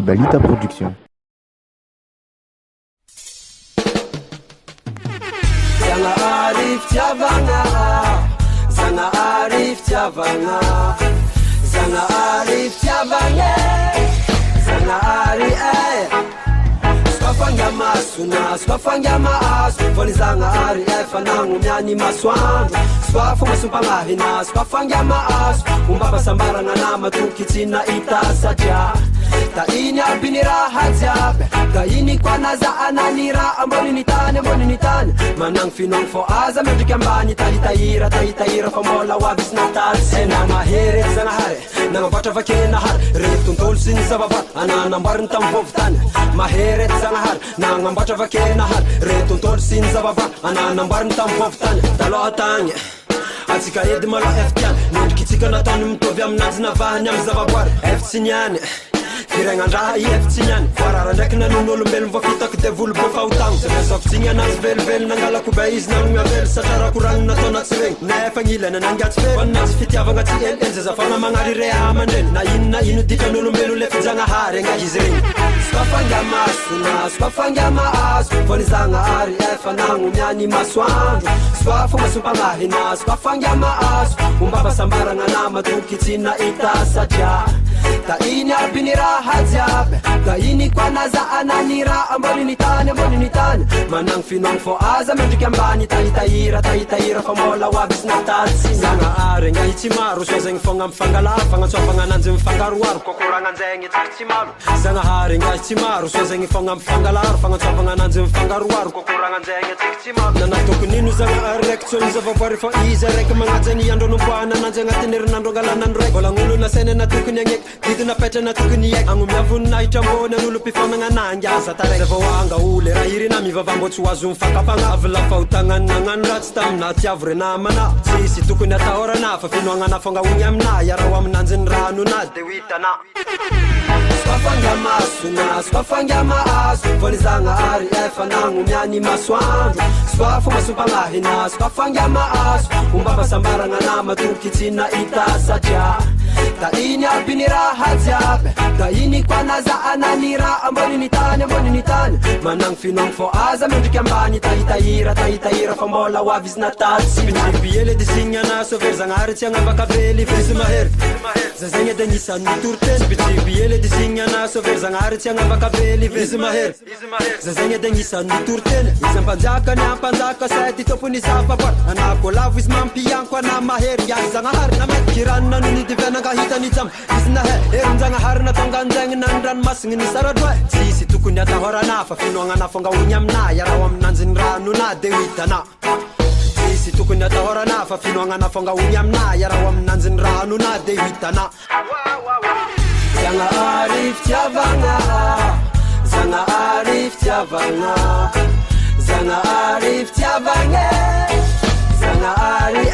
Balita Production. Zanahary fitiavagna, Zanahary fitiavagna, Zanahary fitiavagna, Zanahary Skafanga masuna, skafanga maaso, foni Zanahary efa nangumiani masoandro. Swafu masumpangahina, skafanga maaso, umbaba sambarana na matukitsina itasaja. Taini abinira hajabe, taini kwa naza ananira, amboni nitane, manang finong fo aza medikambani, tahitaira famola wabis natal. Sena mahere Zanahary, nangabata vakena har, retun tolsin sababa, ananambarin tampovtan. Mahere Zanahary, nangabata vakena har, retun tolsin sababa, ananambarin tampovtan. Talotange atsika edy malo eftiany, nendrikitsika nataony mitovy aminazy navahany amy zavaboary eftsinyany. Firengandraha I eftsinyany, voarara ndraiky nanon'olombelony voafitako de volo be fahotagno. Zavesakotsigny anazy velively nangalako be izy nagnomiavely satria raha koragny nataona tsy regny. Nefa gnilany nangatsy fely, hoanazy fitiavagna tsy elely zazafana magnary re amandreny. Na ino ditran'olombelo le Zanahary anga izy regny. Skafanga masona, skafanga maaso, foni Zanahary efa nangumiani masoandro. Swafu masumpangahina, skafanga maaso, umbaba sambarana na matukitsina itasaja. Taini abinira hajabe, taini kwa naza ananira, amboni nitane, manang finong fo aza medikambani, tahitaira famola wabis natatsi. Zanahary nga hitsimaro, soazegny fogna mifangala, fagnatsovagna ananjy mifangaroaro, kokoragnanjegny tsikitsimalo. Zanahary nga hitsimaro, soazegny fogna mifangalaro, fagnatsovagna ananjy mifangaroaro, kokoragnanjegny tsikitsimalo. Nanatokony ino Zanahary raiky tsony zavaboary fa izy raiky magnajany andro anomboana ananjy agnatin'ny herinandro angalanandro raiky. Volagnolona nasene natokony agneky, didina petra natokony aiky, agnomiavony nahitramboana n'olo mpifagnana anangy asa taraiky. Zavahoanga ole raha irina mivavambo tsy ho azo mifakapagna, avy lafahotagnany nagnano ratsy tamina tiavo re namana. Tsisy tokony atahorana fa finoagnana fangahony amina, iarao aminanjy ny ranona de ho hitana. Skafanga masona, skafanga maaso, foni Zanahary efa nangumiani masoandro. Swafu masumpangahina, skafanga maaso, umbaba sambarana na matukitsina itasaja. Taini abinira hajabe, taini kwa naza ananira, amboni nitane, manang finong fo aza medikambani, tahitaira famola wabis natatsi. Biele di signana sover Zanahary tsy agnavaka vely visy mahery. Zazegny edy agnisan'ny toroteny, biele di signana sover Zanahary tsy agnavaka vely visy mahery. Zazegny edy agnisan'ny toroteny, izy ampanjaka ny ampanjaka sady tompony zavaboary. Anako lavo izy mampianko ana mahery, iasy Zanahary namety kiranona noho ny diviananga hitany jam. Izy nahe erin Zanahary natonga anjegny nandranomasigny ny saradroe. Tsisy tokony atahorana fa finoagnana fangahony amina, iarao aminanjy ny ranona de ho hitana. Tsisy tokony atahorana fa finoagnana fangahony amina, iarao aminanjy ny ranona de ho hitana. Zanahary fitiavagna, Zanahary fitiavagna, Zanahary fitiavagna, Zanahary